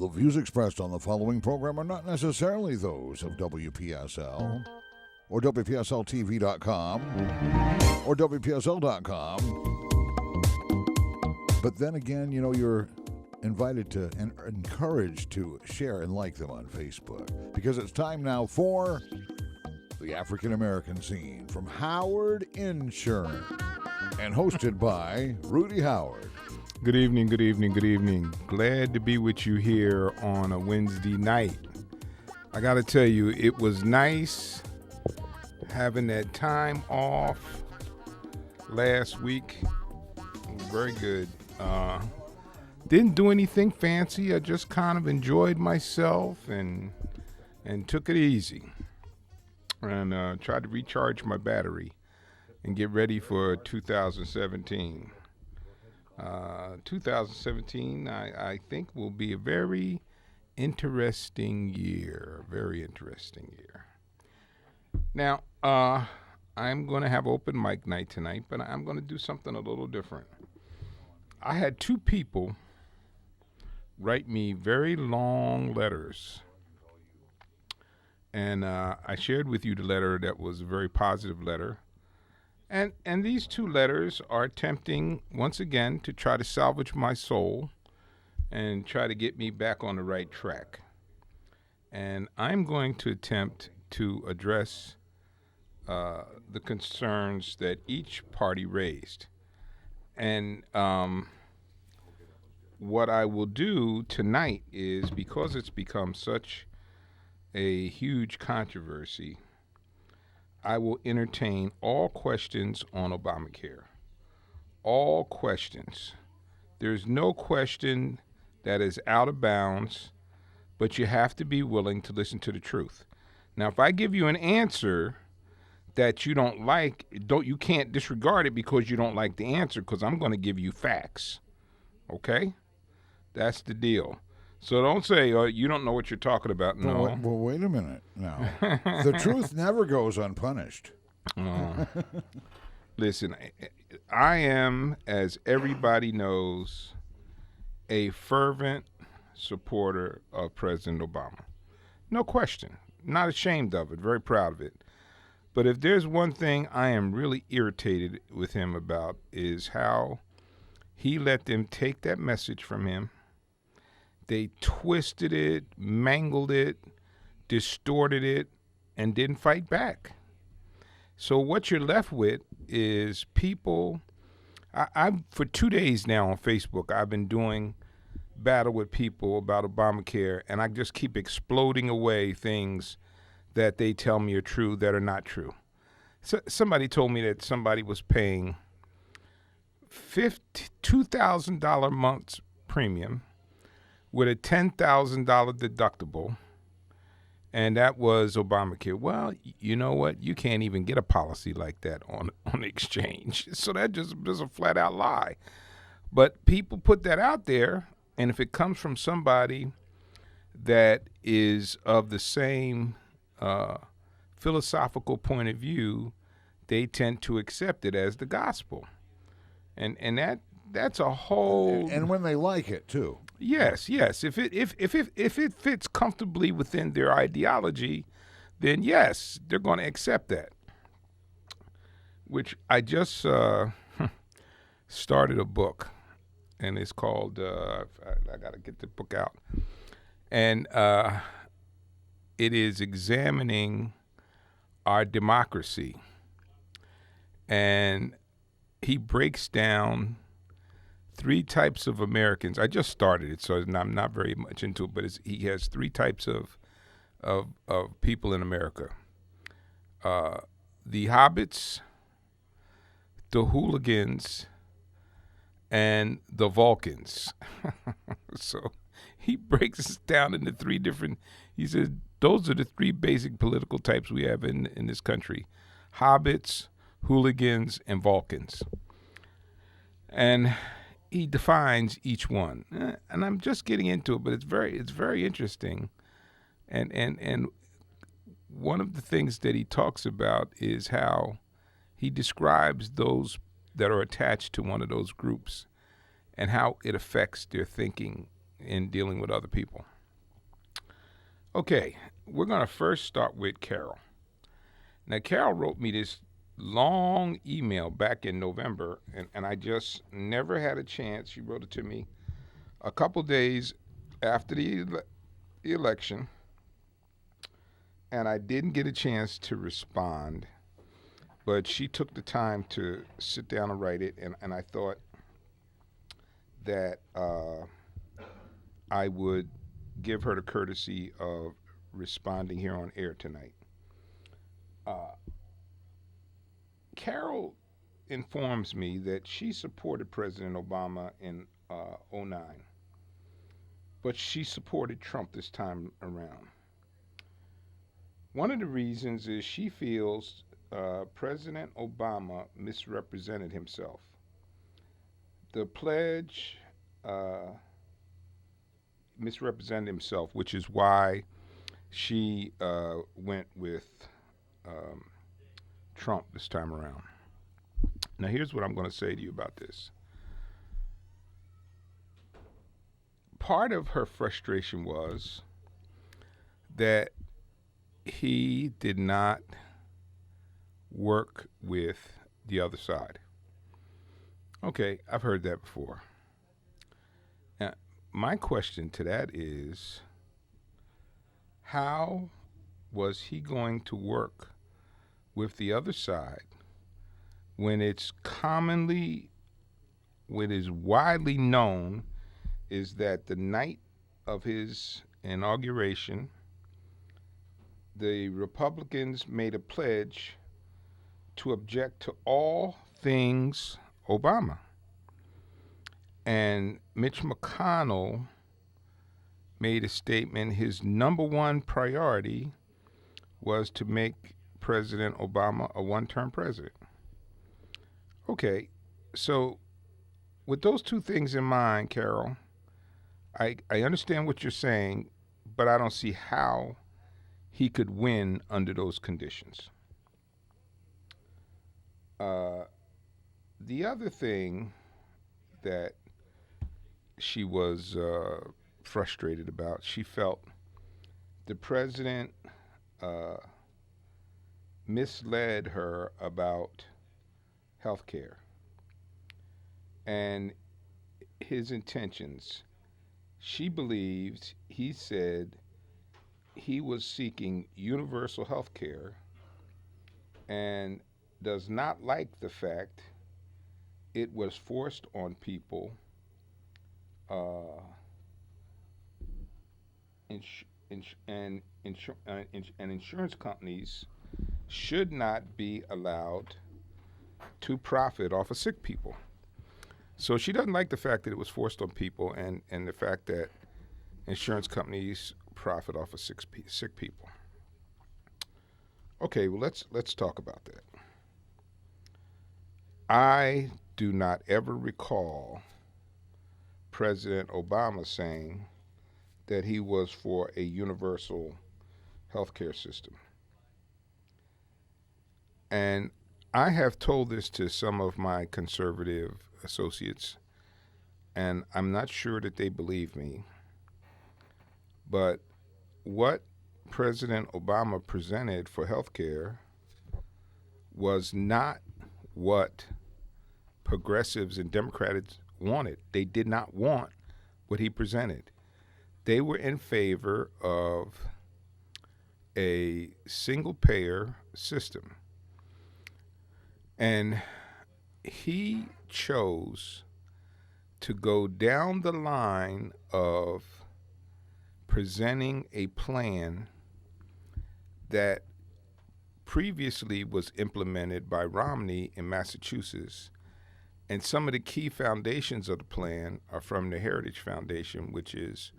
The views expressed on the following program are not necessarily those of WPSL or WPSLTV.com or WPSL.com. But then again, you're invited to and encouraged to share and like them on Facebook, because it's time now for the African American Scene from Howard Insurance and hosted by Rudy Howard. Good evening, good evening, good evening. Glad to be with you here on a Wednesday night. I got to tell you, it was nice having that time off last week. It was very good. Didn't do anything fancy. I just kind of enjoyed myself and took it easy. And tried to recharge my battery and get ready for 2017. 2017, I think, will be a very interesting year. Now, I'm going to have open mic night tonight, but I'm going to do something a little different. I had two people write me very long letters, and I shared with you the letter that was a very positive letter. And these two letters are attempting, once again, to try to salvage my soul and try to get me back on the right track. And I'm going to attempt to address the concerns that each party raised. And what I will do tonight is, because it's become such a huge controversy, I will entertain all questions on Obamacare. All questions. There's no question that is out of bounds, but you have to be willing to listen to the truth. Now, if I give you an answer that you don't like, you can't disregard it because you don't like the answer, because I'm going to give you facts. Okay? That's the deal. So don't say, oh, you don't know what you're talking about. No. Well, wait a minute now. The truth never goes unpunished. Listen, I am, as everybody knows, a fervent supporter of President Obama. No question. Not ashamed of it. Very proud of it. But if there's one thing I am really irritated with him about, is how he let them take that message from him. They twisted it, mangled it, distorted it, and didn't fight back. So what you're left with is people. I've for 2 days now on Facebook, I've been doing battle with people about Obamacare, and I just keep exploding away things that they tell me are true that are not true. So somebody told me that somebody was paying $2,000 month's premium with a $10,000 deductible, and that was Obamacare. Well, you know what? You can't even get a policy like that on the exchange. So that just is a flat-out lie. But people put that out there, and if it comes from somebody that is of the same philosophical point of view, they tend to accept it as the gospel. And that's a whole... And when they like it, too. Yes. If it fits comfortably within their ideology, then yes, they're going to accept that. Which I just started a book, and it's called, I got to get the book out. And it is examining our democracy. And he breaks down 3 types of Americans. I just started it, so I'm not very much into it, but he has 3 types of people in America. The hobbits, the hooligans, and the Vulcans. So he breaks this down into 3 different, he says, those are the 3 basic political types we have in this country. Hobbits, hooligans, and Vulcans. And he defines each one, and I'm just getting into it, but it's very interesting, and one of the things that he talks about is how he describes those that are attached to one of those groups and how it affects their thinking in dealing with other people. Okay, we're going to first start with Carol. Now, Carol wrote me this long email back in November, and I just never had a chance. She wrote it to me a couple days after the election, and I didn't get a chance to respond. But she took the time to sit down and write it, and I thought that I would give her the courtesy of responding here on air tonight. Uh, Carol informs me that she supported President Obama in '09, but she supported Trump this time around. One of the reasons is she feels President Obama misrepresented himself. The pledge misrepresented himself, which is why she went with um, Trump this time around. Now, here's what I'm going to say to you about this. Part of her frustration was that he did not work with the other side. Okay, I've heard that before. Now, my question to that is how was he going to work with the other side when what is widely known is that the night of his inauguration, the Republicans made a pledge to object to all things Obama. And Mitch McConnell made a statement his number one priority was to make President Obama a one-term president. Okay, so with those two things in mind, Carol, I understand what you're saying, but I don't see how he could win under those conditions. The other thing that she was frustrated about, she felt the president uh, misled her about health care and his intentions. She believed he said he was seeking universal health care and does not like the fact it was forced on people. Uh, ins- and insurance companies should not be allowed to profit off of sick people. So she doesn't like the fact that it was forced on people and the fact that insurance companies profit off of sick people. Okay, well let's talk about that. I do not ever recall President Obama saying that he was for a universal healthcare system. And I have told this to some of my conservative associates, and I'm not sure that they believe me. But what President Obama presented for healthcare was not what progressives and Democrats wanted. They did not want what he presented. They were in favor of a single payer system. And he chose to go down the line of presenting a plan that previously was implemented by Romney in Massachusetts. And some of the key foundations of the plan are from the Heritage Foundation, which is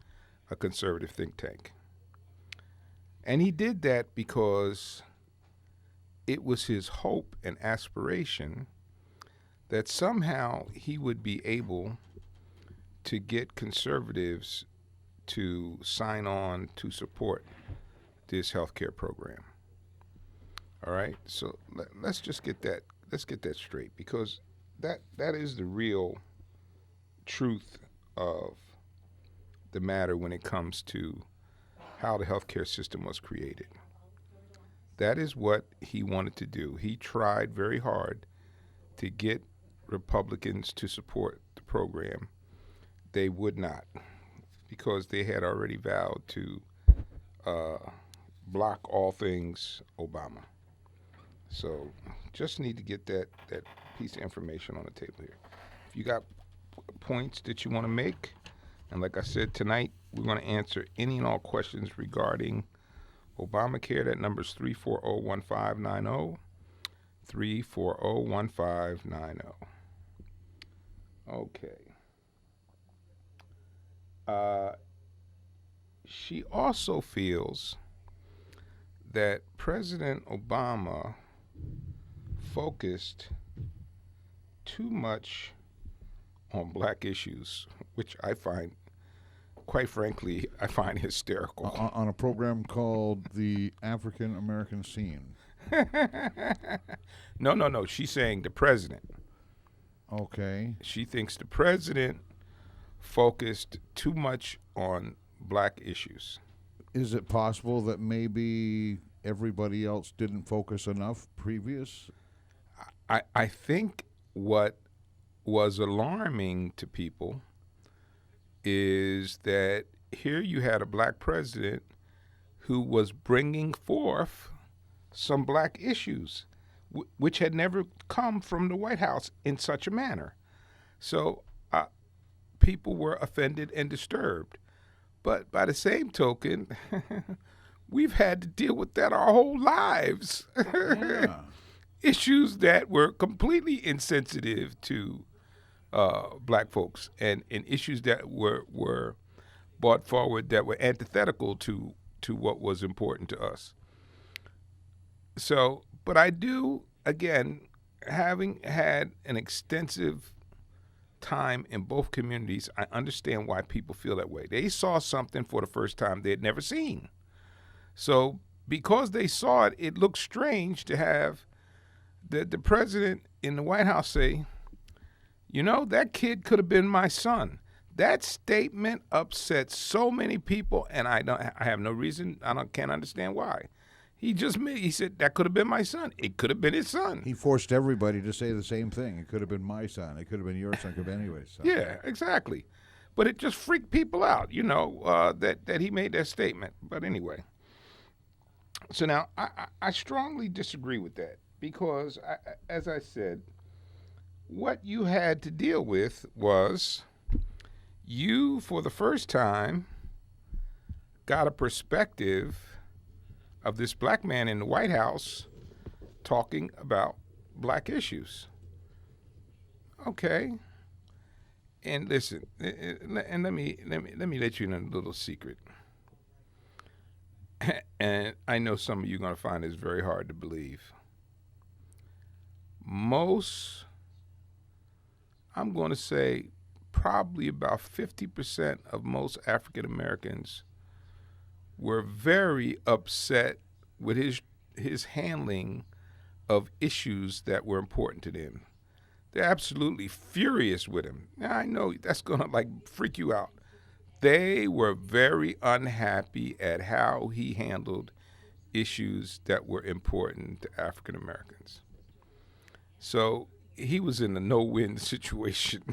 a conservative think tank. And he did that because it was his hope and aspiration that somehow he would be able to get conservatives to sign on to support this healthcare program. All right, so let's just get that. Let's get that straight, because that is the real truth of the matter when it comes to how the healthcare system was created. That is what he wanted to do. He tried very hard to get Republicans to support the program. They would not, because they had already vowed to block all things Obama. So just need to get that piece of information on the table here. If you got points that you want to make, and like I said, tonight we're going to answer any and all questions regarding Obamacare. That number is 340-1590, 340-1590. Okay. She also feels that President Obama focused too much on black issues, which I find, quite frankly, I find hysterical. On a program called The African American Scene. No. She's saying the president. Okay. She thinks the president focused too much on black issues. Is it possible that maybe everybody else didn't focus enough previous? I think what was alarming to people is that here you had a black president who was bringing forth some black issues, which had never come from the White House in such a manner. So people were offended and disturbed. But by the same token, we've had to deal with that our whole lives. Yeah. Issues that were completely insensitive to black folks, and issues that were brought forward that were antithetical to what was important to us. So, but I do, again, having had an extensive time in both communities, I understand why people feel that way. They saw something for the first time they had never seen. So because they saw it, it looked strange to have the president in the White House say, you know, that kid could have been my son. That statement upset so many people, and I have no reason, can't understand why. He said that could have been my son. It could have been his son. He forced everybody to say the same thing. It could have been my son. It could have been your son. It could have been anybody's son. Yeah, exactly. But it just freaked people out, you know, that he made that statement. But anyway. So now I strongly disagree with that because, as I said, what you had to deal with was you, for the first time, got a perspective of this black man in the White House talking about black issues. Okay. And listen, and let me let you in a little secret. And I know some of you are going to find this very hard to believe. I'm going to say probably about 50% of most African Americans were very upset with his handling of issues that were important to them. They're absolutely furious with him. Now, I know that's going to freak you out. They were very unhappy at how he handled issues that were important to African Americans. So he was in a no-win situation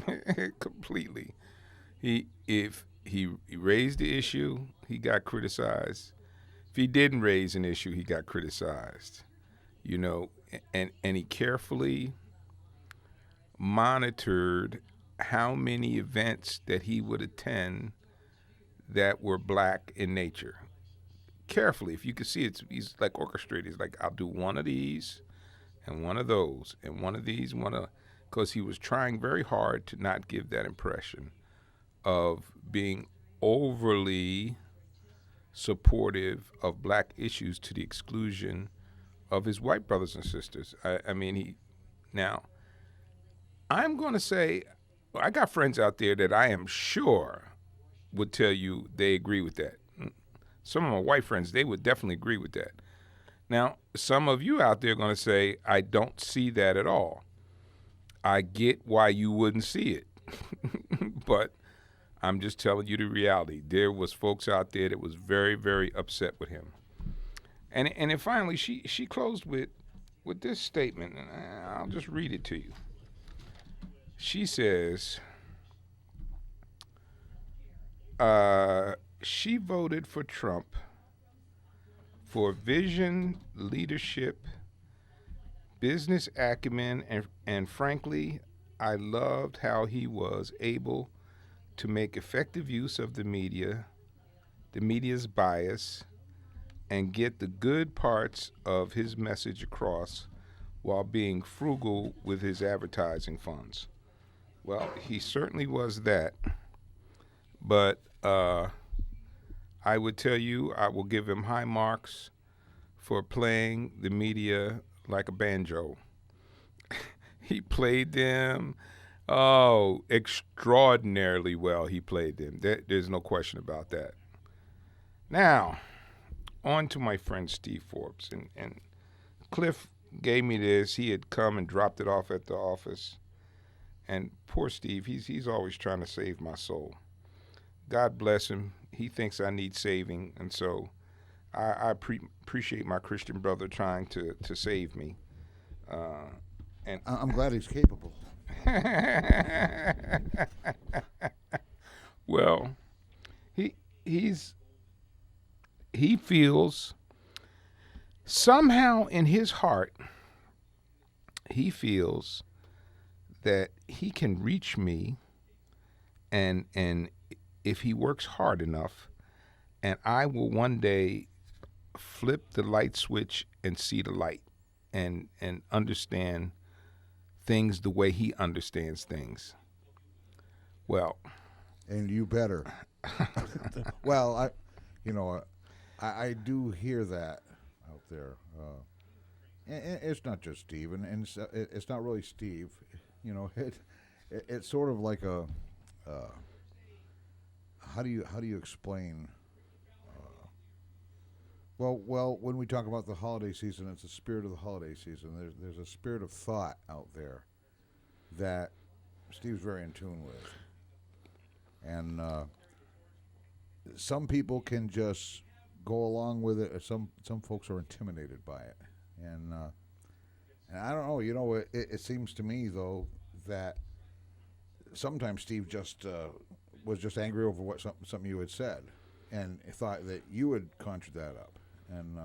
completely. If he raised the issue, he got criticized. If he didn't raise an issue, he got criticized. You know, and he carefully monitored how many events that he would attend that were black in nature. Carefully, if you can see it, he's like orchestrated. He's like, I'll do one of these and one of those and one of these, because he was trying very hard to not give that impression of being overly supportive of black issues to the exclusion of his white brothers and sisters. Now, I'm going to say, I got friends out there that I am sure would tell you they agree with that. Some of my white friends, they would definitely agree with that. Now, some of you out there are going to say, I don't see that at all. I get why you wouldn't see it. But I'm just telling you the reality. There was folks out there that was very, very upset with him. And then finally she closed with this statement, and I'll just read it to you. She says, she voted for Trump for vision, leadership, business acumen, and frankly, I loved how he was able to make effective use of the media's bias, and get the good parts of his message across while being frugal with his advertising funds. Well, he certainly was that. But I would tell you, I will give him high marks for playing the media like a banjo. He played them, extraordinarily well. He played them. There's no question about that. Now, on to my friend Steve Forbes. And Cliff gave me this. He had come and dropped it off at the office. And poor Steve, he's always trying to save my soul. God bless him. He thinks I need saving. And so I appreciate my Christian brother trying to save me. And I'm glad he's capable. Well, he feels somehow in his heart, he feels that he can reach me, and if he works hard enough, and I will one day flip the light switch and see the light and understand things the way he understands things. Well, and you better. Well, I do hear that out there. And it's not just Steve, and it's not really Steve. It's sort of like a how do you explain? Well, when we talk about the holiday season, it's the spirit of the holiday season. There's a spirit of thought out there that Steve's very in tune with, and some people can just go along with it. Some folks are intimidated by it, and I don't know. It seems to me though that sometimes Steve just was just angry over what something you had said, and thought that you would conjure that up. And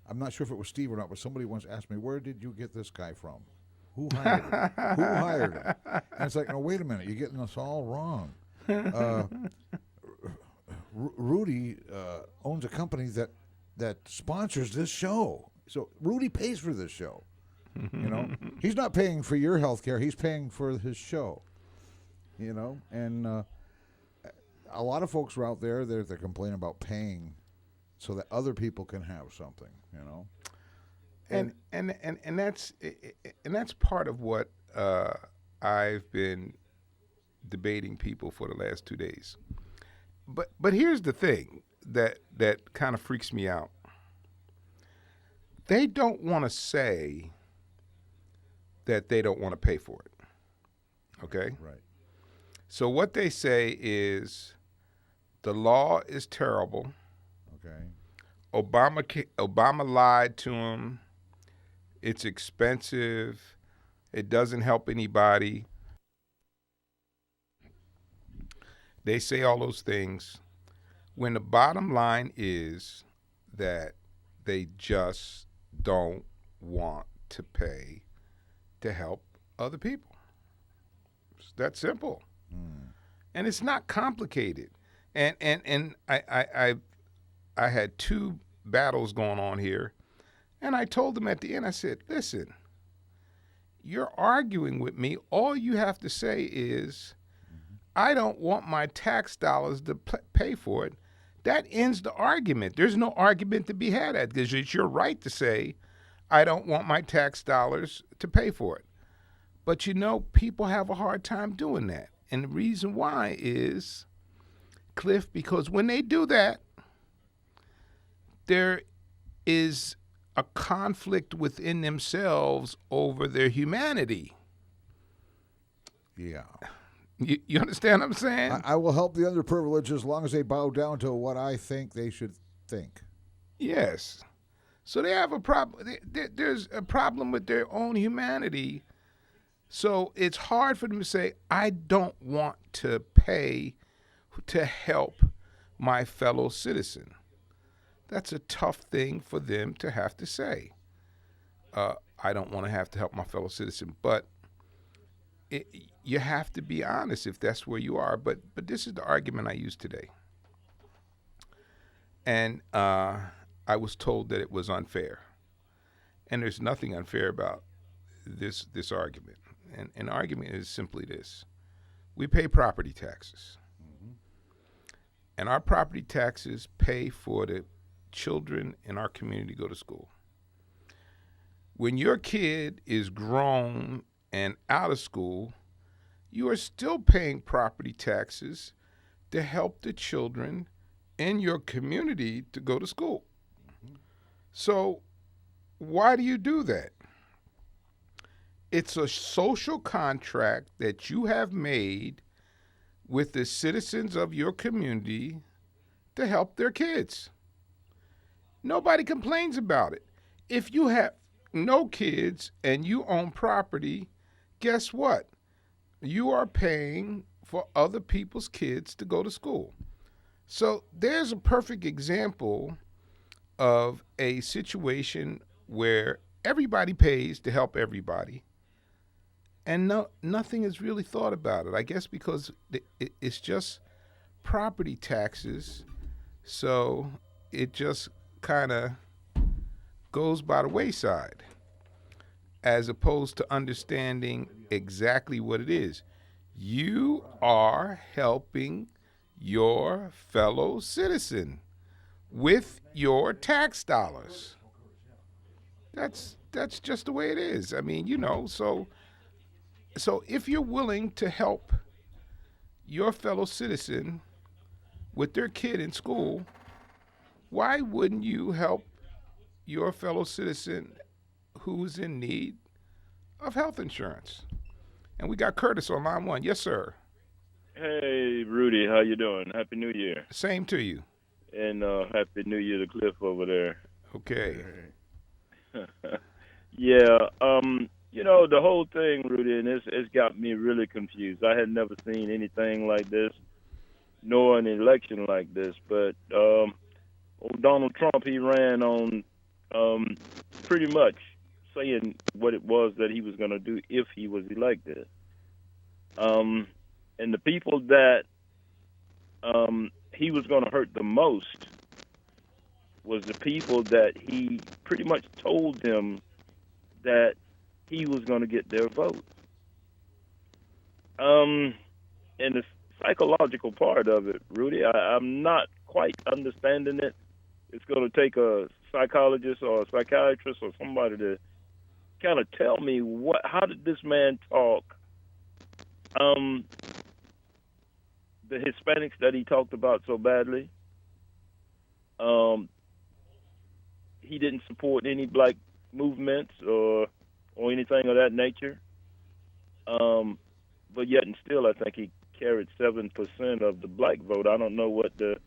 I'm not sure if it was Steve or not, but somebody once asked me, "Where did you get this guy from? Who hired him? Who hired him?" And it's like, no, wait a minute, you're getting us all wrong. Rudy owns a company that sponsors this show. So Rudy pays for this show. He's not paying for your health care. He's paying for his show. And a lot of folks are out there. They're complaining about paying so that other people can have something. And that's part of what I've been debating people for the last 2 days. But here's the thing that kind of freaks me out. They don't want to say that they don't want to pay for it. Okay? Right. So what they say is the law is terrible. Okay. Obama lied to them. It's expensive. It doesn't help anybody. They say all those things when the bottom line is that they just don't want to pay to help other people. It's that simple. And it's not complicated. And I had two battles going on here, and I told them at the end, I said, listen, you're arguing with me. All you have to say is, I don't want my tax dollars to pay for it. That ends the argument. There's no argument to be had at, because it's your right to say, I don't want my tax dollars to pay for it. But people have a hard time doing that. And the reason why is, Cliff, because when they do that, there is a conflict within themselves over their humanity. Yeah. You understand what I'm saying? I will help the underprivileged as long as they bow down to what I think they should think. Yes. So they have a problem. There's a problem with their own humanity. So it's hard for them to say, I don't want to pay to help my fellow citizen. That's a tough thing for them to have to say. I don't want to have to help my fellow citizen, but you have to be honest if that's where you are. But this is the argument I used today, and I was told that it was unfair, and there's nothing unfair about this argument. And an argument is simply this: we pay property taxes, and our property taxes pay for the children in our community to go to school. When your kid is grown and out of school, you are still paying property taxes to help the children in your community to go to school. So why do you do that? It's a social contract that you have made with the citizens of your community to help their kids. Nobody complains about it. If you have no kids and you own property, guess what? You are paying for other people's kids to go to school. So there's a perfect example of a situation where everybody pays to help everybody, and nothing is really thought about it. I guess because it's just property taxes, so it just kind of goes by the wayside, as opposed to understanding exactly what it is. You are helping your fellow citizen with your tax dollars. That's just the way it is. I mean, so if you're willing to help your fellow citizen with their kid in school, why wouldn't you help your fellow citizen who's in need of health insurance? And we got Curtis on line one. Yes, sir. Hey, Rudy, how you doing? Happy New Year. Same to you. And Happy New Year to Cliff over there. Okay. Yeah, the whole thing, Rudy, and it's got me really confused. I had never seen anything like this, nor an election like this. But old Donald Trump, he ran on pretty much saying what it was that he was going to do if he was elected. And the people that he was going to hurt the most was the people that he pretty much told them that he was going to get their vote. And the psychological part of it, Rudy, I'm not quite understanding it. It's going to take a psychologist or a psychiatrist or somebody to kind of tell me how did this man talk? The Hispanics that he talked about so badly. He didn't support any black movements or anything of that nature. But yet and still, I think he carried 7% of the black vote. I don't know what the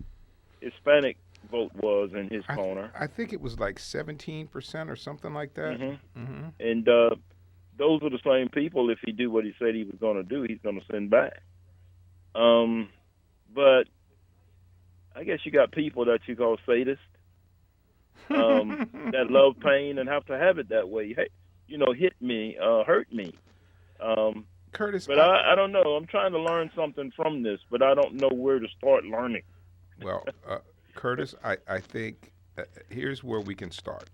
Hispanic vote was in his corner. I think it was like 17% or something like that. Mm-hmm. Mm-hmm. And those are the same people, if he do what he said he was going to do, he's going to send back. But I guess you got people that you call sadists that love pain and have to have it that way. Hey, hit me, hurt me. Curtis, but I don't know. I'm trying to learn something from this, but I don't know where to start learning. Well, Curtis, I think here's where we can start.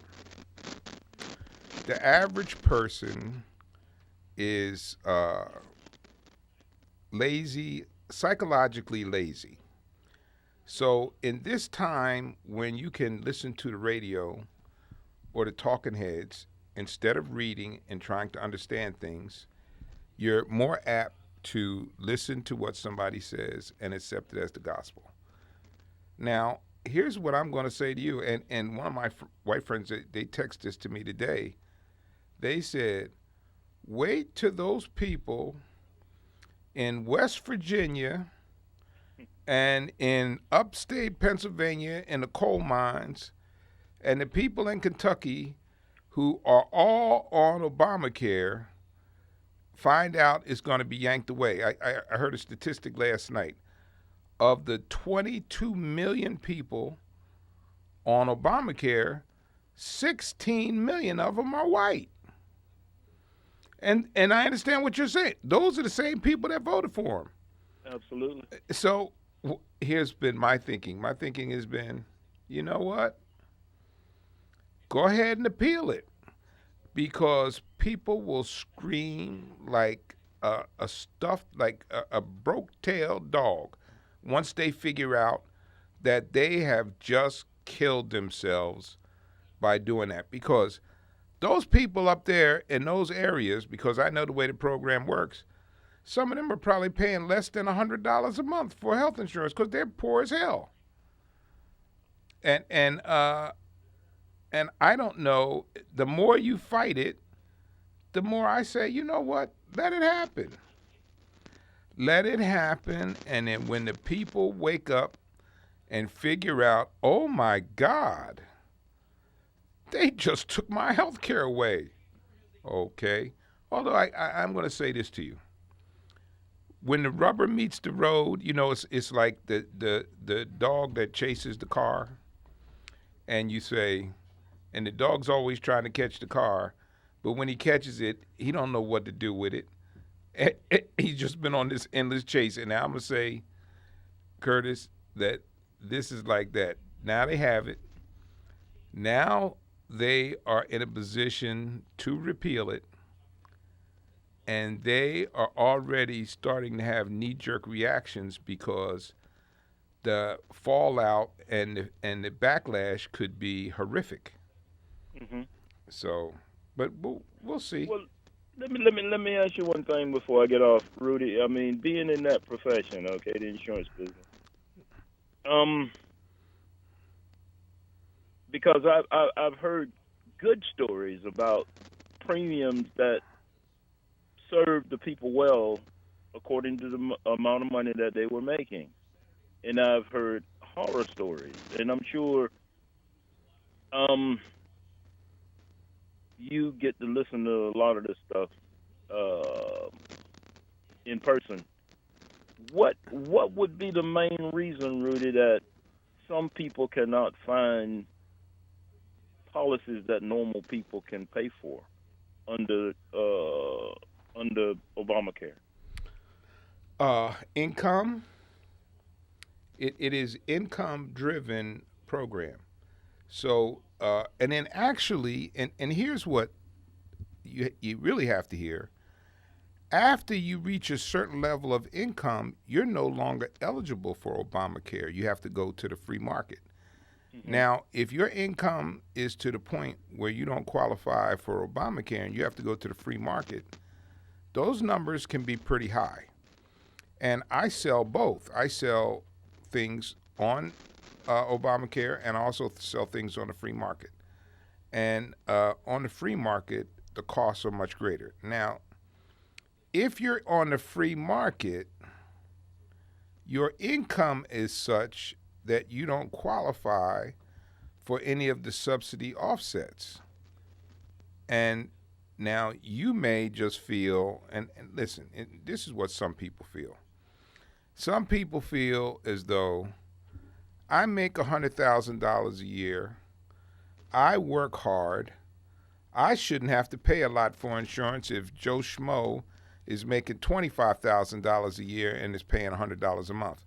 The average person is lazy, psychologically lazy. So in this time when you can listen to the radio or the talking heads instead of reading and trying to understand things, you're more apt to listen to what somebody says and accept it as the gospel. Now, here's what I'm going to say to you, and one of my white friends, they text this to me today. They said, wait till those people in West Virginia and in upstate Pennsylvania in the coal mines and the people in Kentucky who are all on Obamacare find out it's going to be yanked away. I heard a statistic last night. Of the 22 million people on Obamacare, 16 million of them are white. And I understand what you're saying. Those are the same people that voted for him. Absolutely. So here's been my thinking. My thinking has been, you know what? Go ahead and appeal it, because people will scream like a stuffed, like a broke-tailed dog once they figure out that they have just killed themselves by doing that. Because those people up there in those areas, because I know the way the program works, some of them are probably paying less than $100 a month for health insurance because they're poor as hell. And I don't know, the more you fight it, the more I say, you know what, let it happen. Let it happen, and then when the people wake up and figure out, oh my God, they just took my health care away. Okay. Although I'm going to say this to you. When the rubber meets the road, you know, it's like the dog that chases the car, and you say, and the dog's always trying to catch the car, but when he catches it, he don't know what to do with it. He's just been on this endless chase. And now I'm going to say, Curtis, that this is like that. Now they have it. Now they are in a position to repeal it. And they are already starting to have knee-jerk reactions because the fallout and the backlash could be horrific. Mm-hmm. So, but we'll see. Well, let me ask you one thing before I get off, Rudy. I mean, being in that profession, okay, the insurance business. Because I've heard good stories about premiums that served the people well according to the amount of money that they were making, and I've heard horror stories, and I'm sure you get to listen to a lot of this stuff in person. What would be the main reason, Rudy, that some people cannot find policies that normal people can pay for under Obamacare? Income. It is income-driven program. So, and then actually, and here's what you really have to hear. After you reach a certain level of income, you're no longer eligible for Obamacare. You have to go to the free market. Mm-hmm. Now, if your income is to the point where you don't qualify for Obamacare and you have to go to the free market, those numbers can be pretty high. And I sell both. I sell things on Obamacare and I also sell things on the free market. And on the free market, the costs are much greater. Now, if you're on the free market, your income is such that you don't qualify for any of the subsidy offsets. And now you may just feel, and listen, this is what some people feel. Some people feel as though I make $100,000 a year, I work hard, I shouldn't have to pay a lot for insurance if Joe Schmo is making $25,000 a year and is paying $100 a month.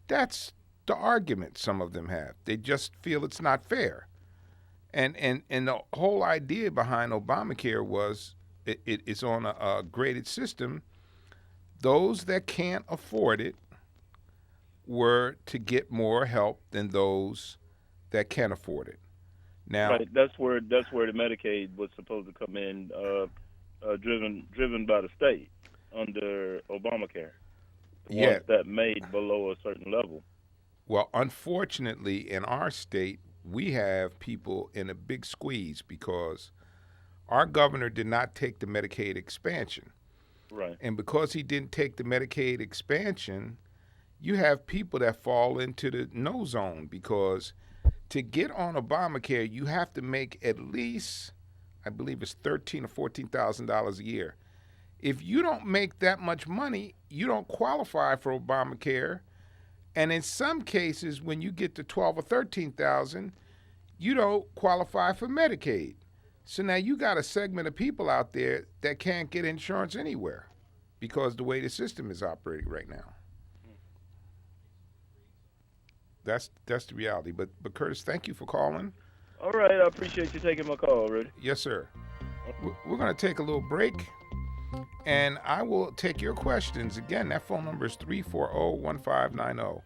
That's the argument some of them have. They just feel it's not fair. And the whole idea behind Obamacare was it's on a graded system. Those that can't afford it were to get more help than those that can afford it. Now, right, that's where the Medicaid was supposed to come in, driven by the state under Obamacare. Yeah. Ones that made below a certain level. Well, unfortunately, in our state, we have people in a big squeeze because our governor did not take the Medicaid expansion. Right. And because he didn't take the Medicaid expansion, you have people that fall into the no zone because to get on Obamacare, you have to make at least, I believe it's $13,000 or $14,000 a year. If you don't make that much money, you don't qualify for Obamacare. And in some cases, when you get to 12 or 13,000, you don't qualify for Medicaid. So now you got a segment of people out there that can't get insurance anywhere because the way the system is operating right now. That's the reality. But Curtis, thank you for calling. All right, I appreciate you taking my call, Rudy. Yes, sir. We're going to take a little break, and I will take your questions. Again, that phone number is 340-1590.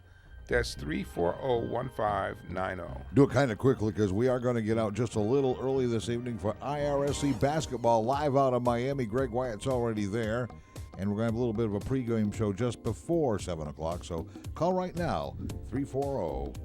That's 340-1590. Do it kind of quickly because we are going to get out just a little early this evening for IRSC basketball live out of Miami. Greg Wyatt's already there. And we're going to have a little bit of a pregame show just before 7 o'clock. So call right now, 340-1590.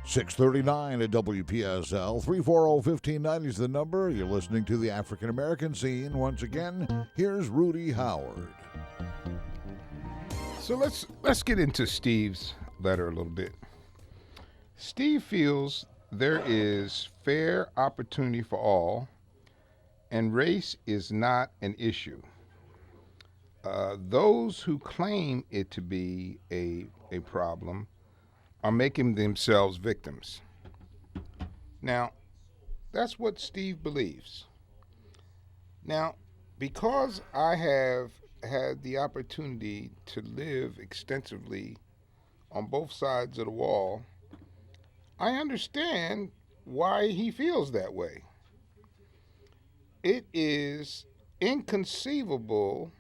.639 at WPSL. 340-1590 is the number. You're listening to the African American Scene. Once again, here's Rudy Howard. So let's get into Steve's letter a little bit. Steve feels there is fair opportunity for all, and race is not an issue. Those who claim it to be a problem are making themselves victims. Now, that's what Steve believes. Now, because I have had the opportunity to live extensively on both sides of the wall, I understand why he feels that way. It is inconceivable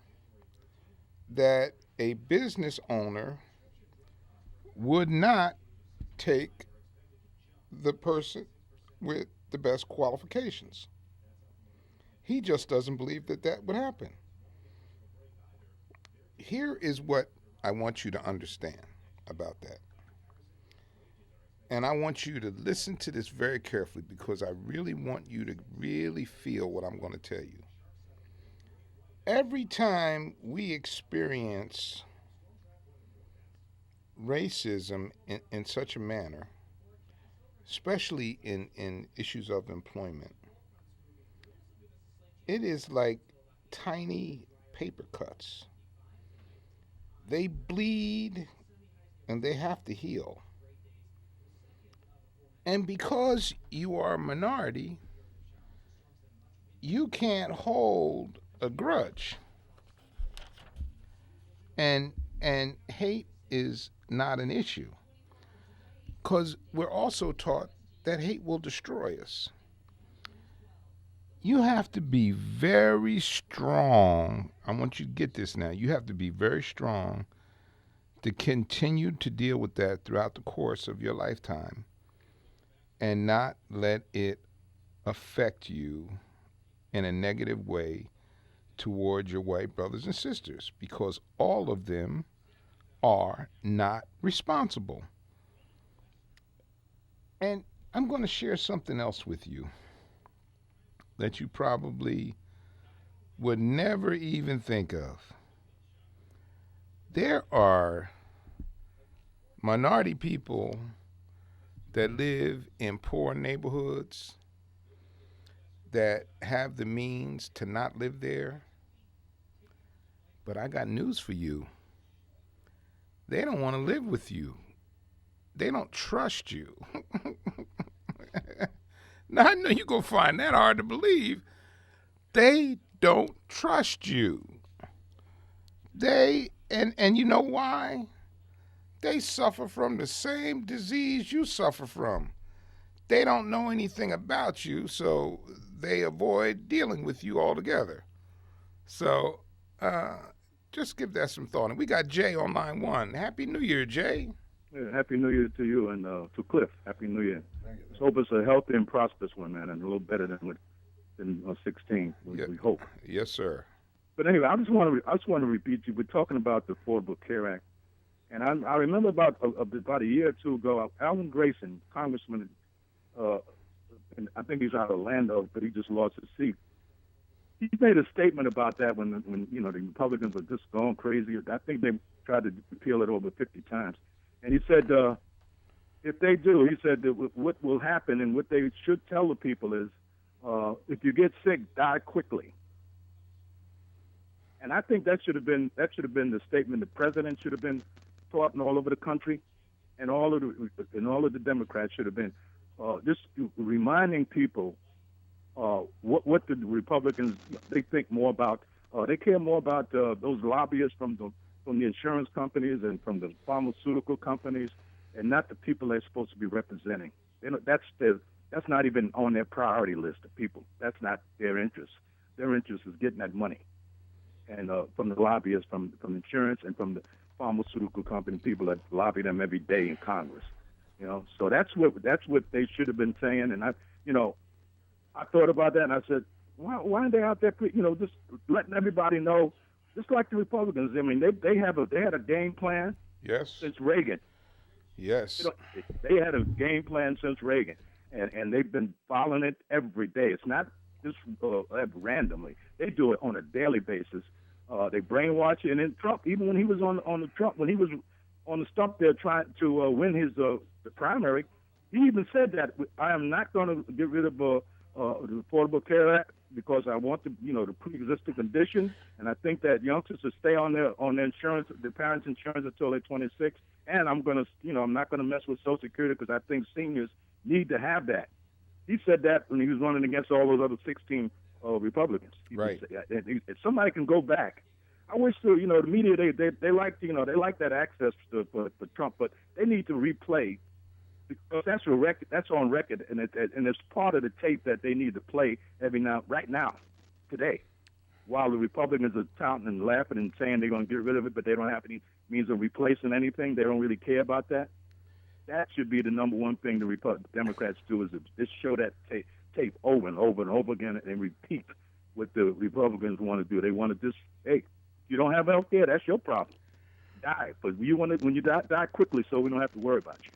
that a business owner would not take the person with the best qualifications. He just doesn't believe that would happen. Here is what I want you to understand about that. And I want you to listen to this very carefully because I really want you to really feel what I'm going to tell you. Every time we experience racism in such a manner, especially in issues of employment, it is like tiny paper cuts. They bleed and they have to heal. And because you are a minority, you can't hold a grudge. And hate is not an issue. Because we're also taught that hate will destroy us. You have to be very strong. I want you to get this now. You have to be very strong to continue to deal with that throughout the course of your lifetime and not let it affect you in a negative way towards your white brothers and sisters, because all of them are not responsible. And I'm going to share something else with you that you probably would never even think of. There are minority people that live in poor neighborhoods that have the means to not live there. But I got news for you. They don't want to live with you. They don't trust you. Now, I know you're going to find that hard to believe. They don't trust you. And you know why? They suffer from the same disease you suffer from. They don't know anything about you, so they avoid dealing with you altogether. So just give that some thought. And we got Jay on line 1. Happy New Year, Jay. Yeah, Happy New Year to you and to Cliff. Happy New Year. Let's hope it's a healthy and prosperous one, man, and a little better than 16. We hope. Yes, sir. But anyway, I just want to repeat you. We're talking about the Affordable Care Act, And I remember about a year or two ago, Alan Grayson, congressman, and I think he's out of Orlando, but he just lost his seat. He made a statement about that when the Republicans were just going crazy. I think they tried to repeal it over 50 times. And he said, if they do, he said that what will happen and what they should tell the people is, if you get sick, die quickly. And I think that should have been the statement the president should have been taught all over the country, and all of the Democrats should have been just reminding people what the Republicans they think more about. They care more about those lobbyists from the insurance companies and from the pharmaceutical companies, and not the people they're supposed to be representing. That's not even on their priority list of people. That's not their interest. Their interest is getting that money, and from the lobbyists, from insurance, and from the pharmaceutical company people that lobby them every day in Congress. So that's what they should have been saying. And I thought about that, and I said, why aren't they out there, just letting everybody know, just like the Republicans? I mean, they had a game plan. Yes. Since Reagan. Yes. They had a game plan since Reagan, and they've been following it every day. It's not just randomly. They do it on a daily basis. They brainwash you. And then Trump, even when he was on the stump there trying to win his the primary, he even said that I am not going to get rid of the Affordable Care Act because I want the pre-existing conditions, and I think that youngsters should stay on their insurance, their parents' insurance until they're 26. And I'm not going to mess with Social Security because I think seniors need to have that. He said that when he was running against all those other 16 Republicans. Right. If somebody can go back, I wish the media they like that access for Trump, but they need to replay because that's on record, and it's part of the tape that they need to play right now, today, while the Republicans are touting and laughing and saying they're going to get rid of it, but they don't have any means of replacing anything. They don't really care about that. That should be the number one thing the Democrats do is just show that tape over and over and over again and repeat what the Republicans want to do. They want to just, hey, you don't have health care, that's your problem. Die. But when you die quickly so we don't have to worry about you.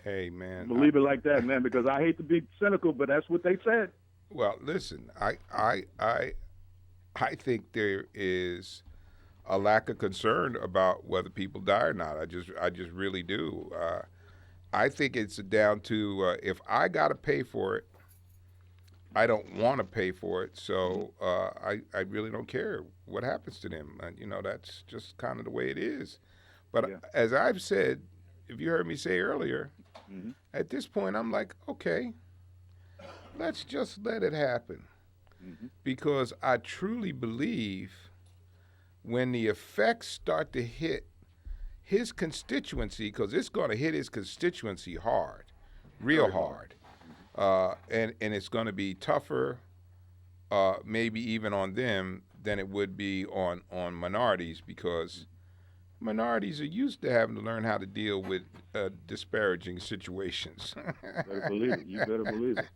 Hey, man. Believe it like that, man, because I hate to be cynical, but that's what they said. Well, listen, I think there is a lack of concern about whether people die or not. I just really do. I think it's down to if I got to pay for it, I don't want to pay for it, so I really don't care what happens to them. That's just kind of the way it is. But yeah. As I've said, if you heard me say earlier, at this point I'm like, okay, let's just let it happen. Because I truly believe when the effects start to hit his constituency, because it's going to hit his constituency hard, real hard. And it's going to be tougher, maybe even on them than it would be on minorities, because minorities are used to having to learn how to deal with disparaging situations. Better believe it. You better believe it.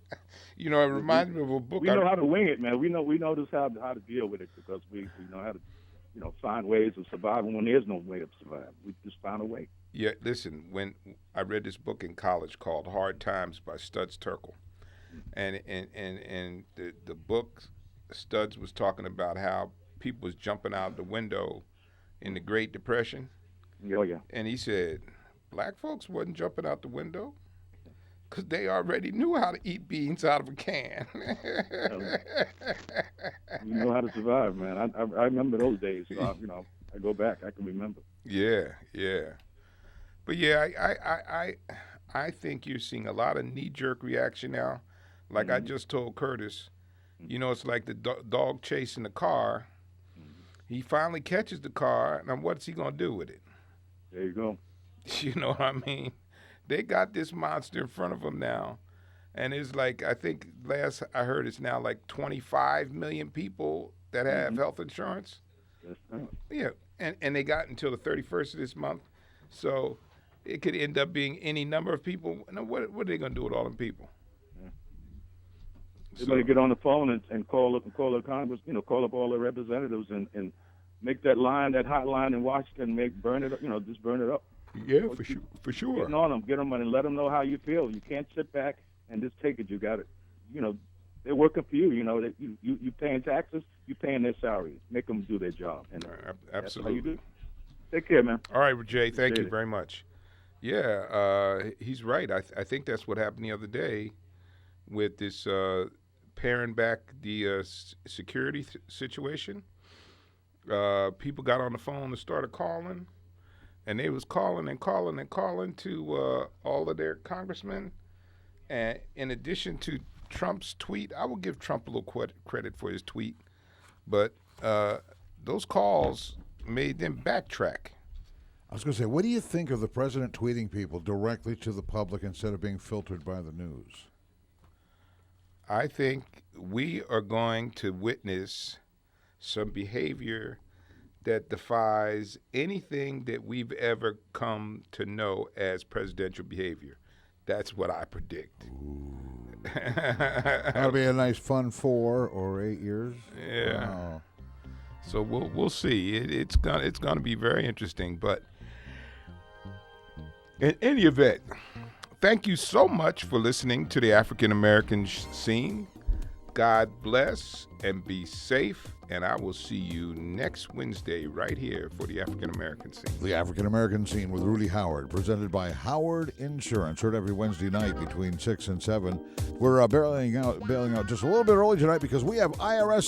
It reminds me of a book. We know how to wing it, man. We know just how to deal with it because we know how to, find ways of surviving when there's no way of surviving. We just find a way. Yeah, listen, when I read this book in college called Hard Times by Studs Terkel, and the book, Studs was talking about how people was jumping out the window in the Great Depression. Oh, yeah. And he said, black folks wasn't jumping out the window because they already knew how to eat beans out of a can. You know how to survive, man. I remember those days. So, I go back. I can remember. Yeah. But yeah, I think you're seeing a lot of knee-jerk reaction now. Like I just told Curtis, it's like the dog chasing the car. He finally catches the car, and what's he going to do with it? There you go. You know what I mean? They got this monster in front of them now, and it's like, I think last I heard it's now like 25 million people that have health insurance. That's right. Yeah, and they got until the 31st of this month, so it could end up being any number of people. Now, what are they going to do with all them people? They better get on the phone and call up the Congress, call up all the representatives and make that hotline in Washington, burn it up, just burn it up. Yeah, for sure. Getting on them, get them and let them know how you feel. You can't sit back and just take it. You got to, they're working for you. You paying taxes, you paying their salary. Make them do their job. And Absolutely. that's how you do. Take care, man. All right, Jay. Thank you it. very much. Yeah, he's right. I think that's what happened the other day with this paring back the security situation. People got on the phone and started calling, and they was calling and calling and calling to all of their congressmen. And in addition to Trump's tweet, I will give Trump a little credit for his tweet, but those calls made them backtrack. I was going to say, what do you think of the president tweeting people directly to the public instead of being filtered by the news? I think we are going to witness some behavior that defies anything that we've ever come to know as presidential behavior. That's what I predict. That'll be a nice fun 4 or 8 years. Yeah. Wow. So we'll see. It's gonna be very interesting. But in any event, thank you so much for listening to the African American Scene. God bless and be safe. And I will see you next Wednesday right here for the African American Scene. The African American Scene with Rudy Howard, presented by Howard Insurance, heard every Wednesday night between 6 and 7. We're bailing out just a little bit early tonight because we have IRS